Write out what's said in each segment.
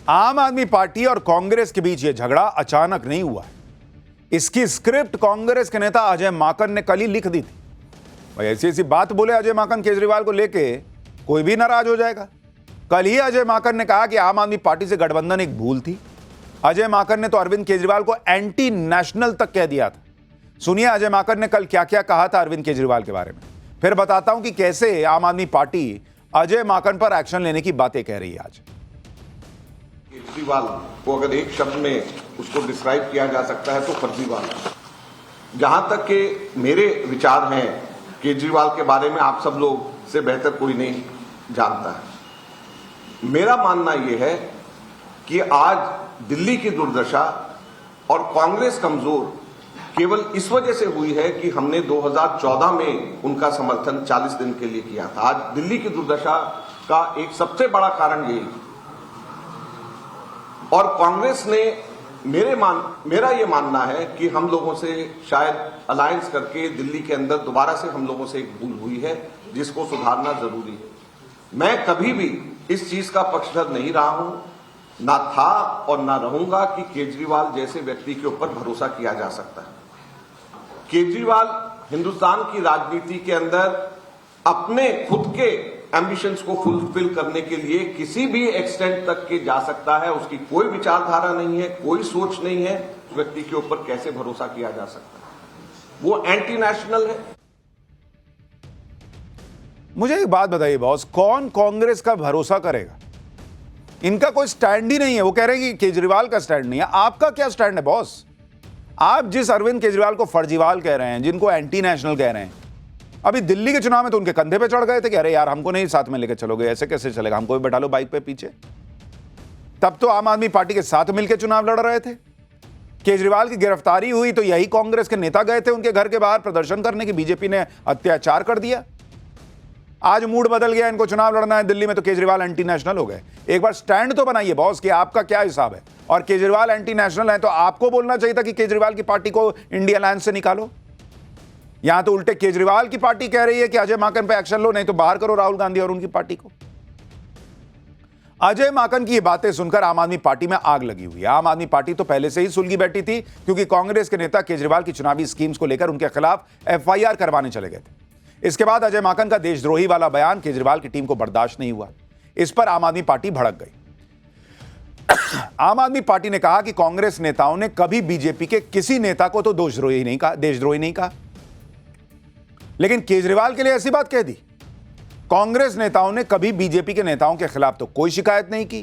आम आदमी पार्टी और कांग्रेस के बीच यह झगड़ा अचानक नहीं हुआ है। इसकी स्क्रिप्ट कांग्रेस के नेता अजय माकन ने कल ही लिख दी थी। भाई ऐसी ऐसी बात बोले अजय माकन केजरीवाल को लेके कोई भी नाराज हो जाएगा। कल ही अजय माकन ने कहा कि आम आदमी पार्टी से गठबंधन एक भूल थी। अजय माकन ने तो अरविंद केजरीवाल को एंटी नेशनल तक कह दिया था। सुनिए अजय माकन ने कल क्या क्या कहा था अरविंद केजरीवाल के बारे में, फिर बताता हूं कि कैसे आम आदमी पार्टी अजय माकन पर एक्शन लेने की बातें कह रही है। आज केजरीवाल को अगर एक शब्द में उसको डिस्क्राइब किया जा सकता है तो फर्जीवाल। जहां तक के मेरे विचार हैं केजरीवाल के बारे में आप सब लोग से बेहतर कोई नहीं जानता है। मेरा मानना यह है कि आज दिल्ली की दुर्दशा और कांग्रेस कमजोर केवल इस वजह से हुई है कि हमने 2014 में उनका समर्थन 40 दिन के लिए किया था। आज दिल्ली की दुर्दशा का एक सबसे बड़ा कारण यही, और कांग्रेस ने मेरा ये मानना है कि हम लोगों से शायद अलायंस करके दिल्ली के अंदर दोबारा से हम लोगों से एक भूल हुई है जिसको सुधारना जरूरी है। मैं कभी भी इस चीज का पक्षधर नहीं रहा हूं, ना था और ना रहूंगा कि केजरीवाल जैसे व्यक्ति के ऊपर भरोसा किया जा सकता है। केजरीवाल हिंदुस्तान की राजनीति के अंदर अपने खुद के एम्बिशंस को फुलफिल करने के लिए किसी भी एक्सटेंट तक के जा सकता है। उसकी कोई विचारधारा नहीं है, कोई सोच नहीं है। उस व्यक्ति के ऊपर कैसे भरोसा किया जा सकता है? वो एंटी नेशनल है। मुझे एक बात बताइए बॉस, कौन कांग्रेस का भरोसा करेगा? इनका कोई स्टैंड ही नहीं है। वो कह रहे हैं कि केजरीवाल का स्टैंड नहीं है। आपका क्या स्टैंड है बॉस? आप जिस अरविंद केजरीवाल को फर्जीवाल कह रहे हैं, जिनको एंटी नेशनल कह रहे हैं, अभी दिल्ली के चुनाव में तो उनके कंधे पे चढ़ गए थे कि अरे यार हमको नहीं साथ में लेकर चलोगे, ऐसे कैसे चलेगा, हमको भी बैठा लो बाइक पे पीछे। तब तो आम आदमी पार्टी के साथ मिलकर चुनाव लड़ रहे थे। केजरीवाल की गिरफ्तारी हुई तो यही कांग्रेस के नेता गए थे उनके घर के बाहर प्रदर्शन करने की, बीजेपी ने अत्याचार कर दिया। आज मूड बदल गया, इनको चुनाव लड़ना है दिल्ली में तो केजरीवाल एंटी नेशनल हो गए। एक बार स्टैंड तो बनाइए बॉस कि आपका क्या हिसाब है। और केजरीवाल एंटी नेशनल है तो आपको बोलना चाहिए था कि केजरीवाल की पार्टी को इंडिया अलायंस से निकालो। यहां तो उल्टे केजरीवाल की पार्टी कह रही है कि अजय माकन पे एक्शन लो, नहीं तो बाहर करो राहुल गांधी और उनकी पार्टी को। अजय माकन की ये बातें सुनकर आम आदमी पार्टी में आग लगी हुई है। आम आदमी पार्टी तो पहले से ही सुलगी बैठी थी क्योंकि कांग्रेस के नेता केजरीवाल की चुनावी स्कीम्स को लेकर उनके खिलाफ एफआईआर करवाने चले गए थे। इसके बाद अजय माकन का देशद्रोही वाला बयान केजरीवाल की टीम को बर्दाश्त नहीं हुआ। इस पर आम आदमी पार्टी भड़क गई। आम आदमी पार्टी ने कहा कि कांग्रेस नेताओं ने कभी बीजेपी के किसी नेता को तो देशद्रोही नहीं कहा, लेकिन केजरीवाल के लिए ऐसी बात कह दी। कांग्रेस नेताओं ने कभी बीजेपी के नेताओं के खिलाफ तो कोई शिकायत नहीं की,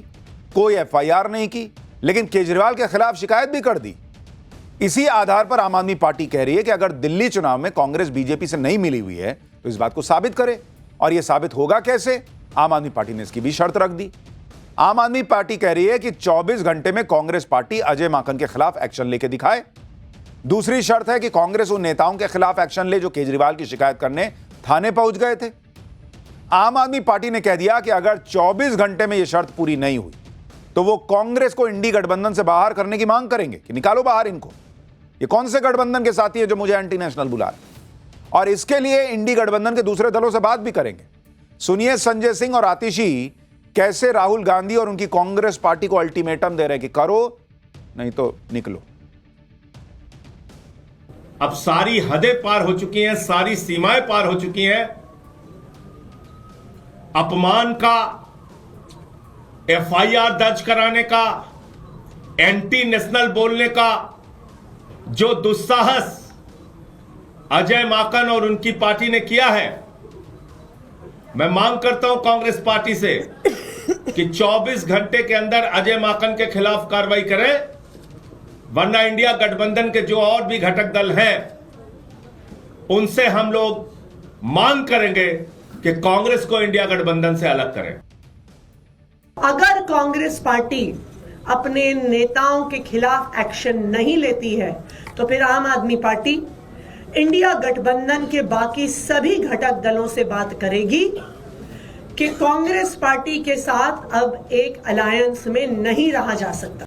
कोई एफआईआर नहीं की, लेकिन केजरीवाल के खिलाफ शिकायत भी कर दी। इसी आधार पर आम आदमी पार्टी कह रही है कि अगर दिल्ली चुनाव में कांग्रेस बीजेपी से नहीं मिली हुई है तो इस बात को साबित करे। और यह साबित होगा कैसे? आम आदमी पार्टी ने इसकी भी शर्त रख दी। आम आदमी पार्टी कह रही है कि 24 घंटे में कांग्रेस पार्टी अजय माकन के खिलाफ एक्शन लेके दिखाए। दूसरी शर्त है कि कांग्रेस उन नेताओं के खिलाफ एक्शन ले जो केजरीवाल की शिकायत करने थाने पहुंच गए थे। आम आदमी पार्टी ने कह दिया कि अगर 24 घंटे में यह शर्त पूरी नहीं हुई तो वो कांग्रेस को इंडी गठबंधन से बाहर करने की मांग करेंगे कि निकालो बाहर इनको। ये कौन से गठबंधन के साथी है जो मुझे एंटी नेशनल बुला रहे? और इसके लिए इंडी गठबंधन के दूसरे दलों से बात भी करेंगे। सुनिए संजय सिंह और आतिशी कैसे राहुल गांधी और उनकी कांग्रेस पार्टी को अल्टीमेटम दे रहे हैं कि करो नहीं तो निकलो। अब सारी हदें पार हो चुकी हैं, सारी सीमाएं पार हो चुकी हैं। अपमान का, एफआईआर दर्ज कराने का, एंटी नेशनल बोलने का जो दुस्साहस अजय माकन और उनकी पार्टी ने किया है, मैं मांग करता हूं कांग्रेस पार्टी से कि 24 घंटे के अंदर अजय माकन के खिलाफ कार्रवाई करें, वरना इंडिया गठबंधन के जो और भी घटक दल हैं उनसे हम लोग मांग करेंगे कि कांग्रेस को इंडिया गठबंधन से अलग करें। अगर कांग्रेस पार्टी अपने नेताओं के खिलाफ एक्शन नहीं लेती है तो फिर आम आदमी पार्टी इंडिया गठबंधन के बाकी सभी घटक दलों से बात करेगी कि कांग्रेस पार्टी के साथ अब एक अलायंस में नहीं रहा जा सकता।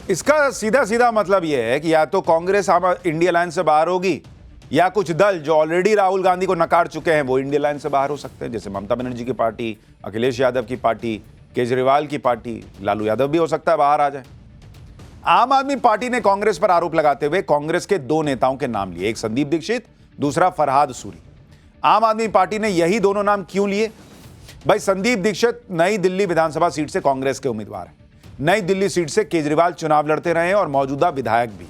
इसका सीधा सीधा मतलब यह है कि या तो कांग्रेस इंडिया अलायंस से बाहर होगी या कुछ दल जो ऑलरेडी राहुल गांधी को नकार चुके हैं वो इंडिया अलायंस से बाहर हो सकते हैं, जैसे ममता बनर्जी की पार्टी, अखिलेश यादव की पार्टी केजरीवाल की पार्टी, लालू यादव भी हो सकता है बाहर आ जाए। आम आदमी पार्टी ने कांग्रेस पर आरोप लगाते हुए कांग्रेस के दो नेताओं के नाम लिए, एक संदीप दीक्षित, दूसरा फरहाद सूरी। आम आदमी पार्टी ने यही दोनों नाम क्यों लिए? भाई संदीप दीक्षित नई दिल्ली विधानसभा सीट से कांग्रेस के उम्मीदवार हैं। नई दिल्ली सीट से केजरीवाल चुनाव लड़ते रहे हैं और मौजूदा विधायक भी।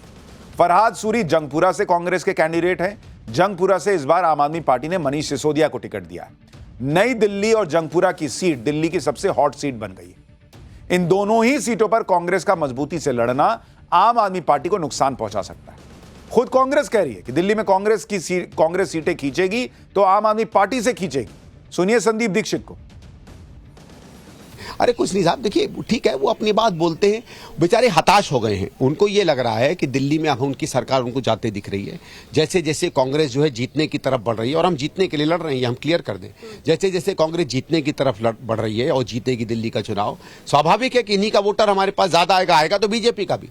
फरहाद सूरी जंगपुरा से कांग्रेस के कैंडिडेट हैं। जंगपुरा से इस बार आम आदमी पार्टी ने मनीष सिसोदिया को टिकट दिया है। नई दिल्ली और जंगपुरा की सीट दिल्ली की सबसे हॉट सीट बन गई है। इन दोनों ही सीटों पर कांग्रेस का मजबूती से लड़ना आम आदमी पार्टी को नुकसान पहुंचा सकता है। खुद कांग्रेस कह रही है कि दिल्ली में कांग्रेस सीटें खींचेगी तो आम आदमी पार्टी से खींचेगी। सुनिए संदीप दीक्षित को। अरे कुछ नहीं साहब, देखिए ठीक है, वो अपनी बात बोलते हैं, बेचारे हताश हो गए हैं। उनको ये लग रहा है कि दिल्ली में अब उनकी सरकार उनको जाते दिख रही है। जैसे जैसे कांग्रेस जो है जीतने की तरफ बढ़ रही है, और हम जीतने के लिए लड़ रहे हैं, हम क्लियर कर दें, जैसे जैसे कांग्रेस जीतने की तरफ बढ़ रही है और जीतेगी दिल्ली का चुनाव, स्वाभाविक है कि इन्हीं का वोटर हमारे पास ज्यादा आएगा तो बीजेपी का भी।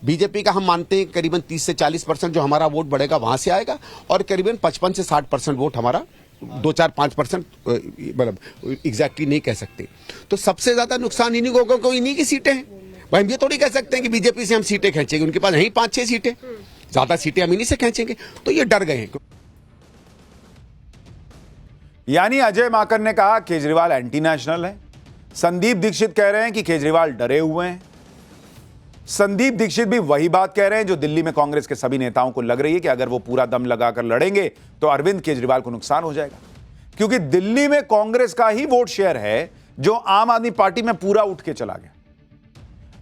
बीजेपी का हम मानते हैं करीबन 30 से 40% जो हमारा वोट बढ़ेगा वहां से आएगा, और करीबन 55 से 60% वोट हमारा 2-4-5% मतलब एग्जैक्टली नहीं कह सकते। तो सबसे ज्यादा नुकसान इन्हीं को इन्हीं की सीटें हैं। भाई हम ये थोड़ी कह सकते हैं कि बीजेपी से हम सीटें खींचेंगे, उनके पास यही 5-6 सीटें, ज्यादा सीटें हम इन्हीं से खींचेंगे, तो ये डर गए हैं। यानी अजय माकन ने कहा केजरीवाल एंटी नेशनल है। संदीप दीक्षित कह रहे हैं कि केजरीवाल डरे हुए हैं। संदीप दीक्षित भी वही बात कह रहे हैं जो दिल्ली में कांग्रेस के सभी नेताओं को लग रही है कि अगर वो पूरा दम लगाकर लड़ेंगे तो अरविंद केजरीवाल को नुकसान हो जाएगा, क्योंकि दिल्ली में कांग्रेस का ही वोट शेयर है जो आम आदमी पार्टी में पूरा उठ के चला गया।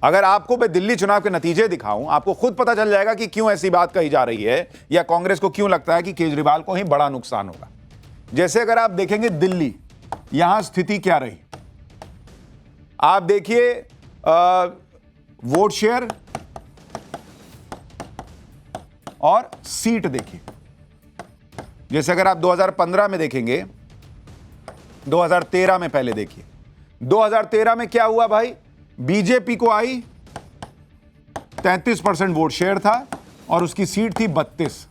अगर आपको मैं दिल्ली चुनाव के नतीजे दिखाऊं, आपको खुद पता चल जाएगा कि क्यों ऐसी बात कही जा रही है या कांग्रेस को क्यों लगता है कि केजरीवाल को ही बड़ा नुकसान होगा। जैसे अगर आप देखेंगे दिल्ली, यहां स्थिति क्या रही, आप देखिए वोट शेयर और सीट देखिए। जैसे अगर आप 2015 में देखेंगे, 2013 में पहले देखिए, 2013 में क्या हुआ भाई, बीजेपी को आई 33% वोट शेयर था और उसकी सीट थी 32।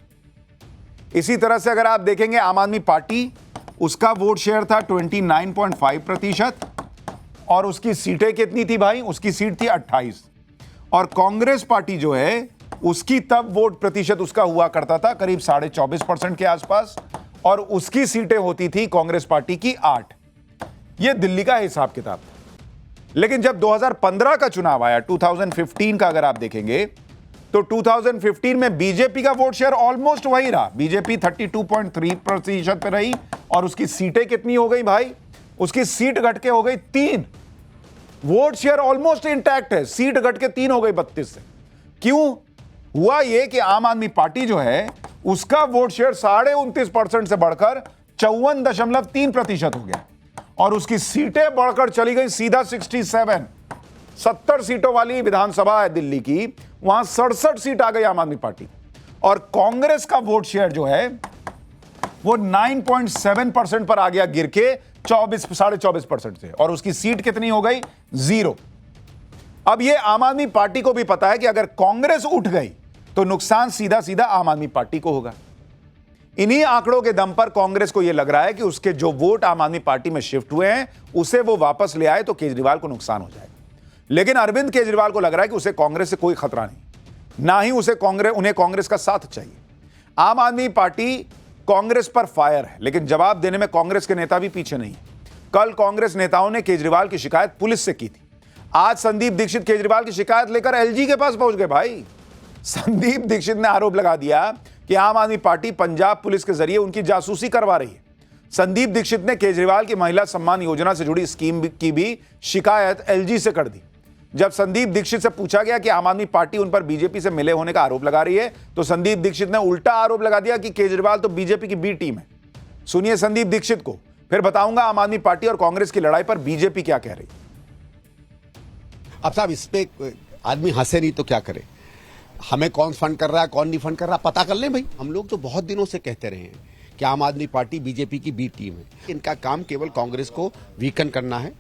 इसी तरह से अगर आप देखेंगे आम आदमी पार्टी, उसका वोट शेयर था 29.5% और उसकी सीटें कितनी थी भाई, उसकी सीट थी 28। और कांग्रेस पार्टी जो है उसकी तब वोट प्रतिशत उसका हुआ करता था करीब 24.5% के आसपास, और उसकी सीटें होती थी कांग्रेस पार्टी की 8। यह दिल्ली का हिसाब किताब था। लेकिन जब 2015 का चुनाव आया, 2015 का अगर आप देखेंगे तो 2015 में बीजेपी का वोट शेयर ऑलमोस्ट वही रहा। बीजेपी 32.3% पे रही और उसकी सीटें कितनी हो गई भाई, उसकी सीट घट के हो गई 3। वोट शेयर ऑलमोस्ट इंटैक्ट है, सीट घट के 3 हो गई 32 से। क्यों हुआ यह कि आम आदमी पार्टी जो है उसका वोट शेयर 29.5% से बढ़कर 54.3% हो गया और उसकी सीटें बढ़कर चली गई सीधा 67। 70 सीटों वाली विधानसभा है दिल्ली की, वहां 67 सीट आ गई आम आदमी पार्टी। और कांग्रेस का वोट शेयर जो है वो 9.7% पर आ गया गिर के 24.5% से, और उसकी सीट कितनी हो गई, 0। अब यह आम आदमी पार्टी को भी पता है कि अगर कांग्रेस उठ गई तो नुकसान सीधा सीधा आम आदमी पार्टी को होगा। इन्हीं आंकड़ों के दम पर कांग्रेस को यह लग रहा है कि उसके जो वोट आम आदमी पार्टी में शिफ्ट हुए हैं उसे वो वापस ले आए तो केजरीवाल को नुकसान हो जाएगा। लेकिन अरविंद केजरीवाल को लग रहा है कि उसे कांग्रेस से कोई खतरा नहीं, ना ही उन्हें कांग्रेस का साथ चाहिए। आम आदमी पार्टी कांग्रेस पर फायर है, लेकिन जवाब देने में कांग्रेस के नेता भी पीछे नहीं है। कल कांग्रेस नेताओं ने केजरीवाल की शिकायत पुलिस से की थी। आज संदीप दीक्षित केजरीवाल की शिकायत लेकर एलजी के पास पहुंच गए भाई। संदीप दीक्षित ने आरोप लगा दिया कि आम आदमी पार्टी पंजाब पुलिस के जरिए उनकी जासूसी करवा रही है। संदीप दीक्षित ने केजरीवाल की महिला सम्मान योजना से जुड़ी स्कीम की भी शिकायत एलजी से कर दी। जब संदीप दीक्षित से पूछा गया कि आम आदमी पार्टी उन पर बीजेपी से मिले होने का आरोप लगा रही है तो संदीप दीक्षित ने उल्टा आरोप लगा दिया कि केजरीवाल तो बीजेपी की बी टीम है। सुनिए संदीप दीक्षित को, फिर बताऊंगा आम आदमी पार्टी और कांग्रेस की लड़ाई पर बीजेपी क्या कह रही। अब साहब इस पे आदमी हंसे नहीं तो क्या करे, हमें कौन फंड कर रहा है कौन नहीं फंड कर रहा पता कर लें भाई। हम लोग जो बहुत दिनों से कहते रहे हैं कि आम आदमी पार्टी बीजेपी की बी टीम है, इनका काम केवल कांग्रेस को वीकन करना है,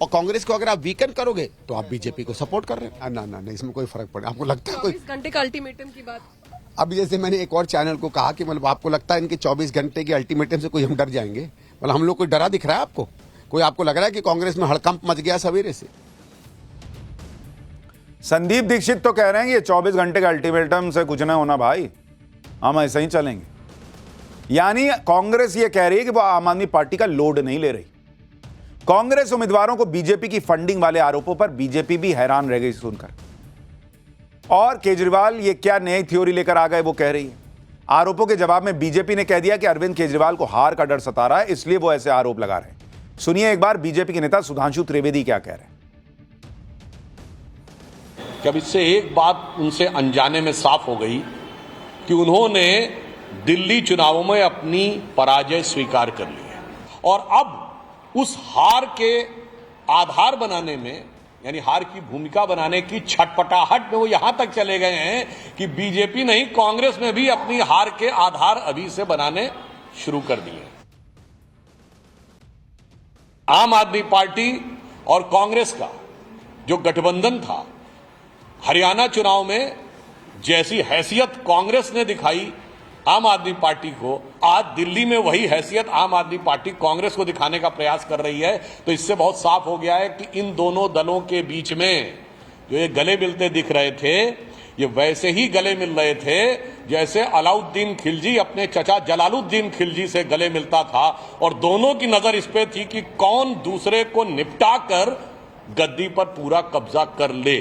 और कांग्रेस को अगर आप वीकन करोगे तो आप बीजेपी को सपोर्ट कर रहे हैं। ना ना ना, इसमें कोई फर्क पड़े। आपको लगता है 24 घंटे का अल्टीमेटम की बात? अब जैसे मैंने एक और चैनल को कहा कि मतलब आपको लगता है इनके 24 घंटे के अल्टीमेटम से कोई हम डर जाएंगे, मतलब हम लोग कोई डरा दिख रहा है आपको? कोई आपको लग रहा है कि कांग्रेस में हड़कंप मच गया सवेरे से? संदीप दीक्षित तो कह रहे हैं कि ये 24 घंटे का अल्टीमेटम से कुछ ना होना भाई, हम ऐसे ही चलेंगे। यानी कांग्रेस ये कह रही है कि वो आम आदमी पार्टी का लोड नहीं ले रही। कांग्रेस उम्मीदवारों को बीजेपी की फंडिंग वाले आरोपों पर बीजेपी भी हैरान रह गई सुनकर। और केजरीवाल ये क्या नई थ्योरी लेकर आ गए वो कह रही है। आरोपों के जवाब में बीजेपी ने कह दिया कि अरविंद केजरीवाल को हार का डर सता रहा है, इसलिए वो ऐसे आरोप लगा रहे हैं। सुनिए एक बार बीजेपी के नेता सुधांशु त्रिवेदी क्या कह रहे हैं। कि अब इससे एक बात उनसे अनजाने में साफ हो गई कि उन्होंने दिल्ली चुनावों में अपनी पराजय स्वीकार कर ली है और अब उस हार के आधार बनाने में, यानी हार की भूमिका बनाने की छटपटाहट में वो यहां तक चले गए हैं कि बीजेपी नहीं, कांग्रेस में भी अपनी हार के आधार अभी से बनाने शुरू कर दिए। आम आदमी पार्टी और कांग्रेस का जो गठबंधन था, हरियाणा चुनाव में जैसी हैसियत कांग्रेस ने दिखाई आम आदमी पार्टी को, आज दिल्ली में वही हैसियत आम आदमी पार्टी कांग्रेस को दिखाने का प्रयास कर रही है। तो इससे बहुत साफ हो गया है कि इन दोनों दलों के बीच में जो ये गले मिलते दिख रहे थे, ये वैसे ही गले मिल रहे थे जैसे अलाउद्दीन खिलजी अपने चचा जलालुद्दीन खिलजी से गले मिलता था और दोनों की नजर इस पे थी कि कौन दूसरे को निपटा कर गद्दी पर पूरा कब्जा कर ले।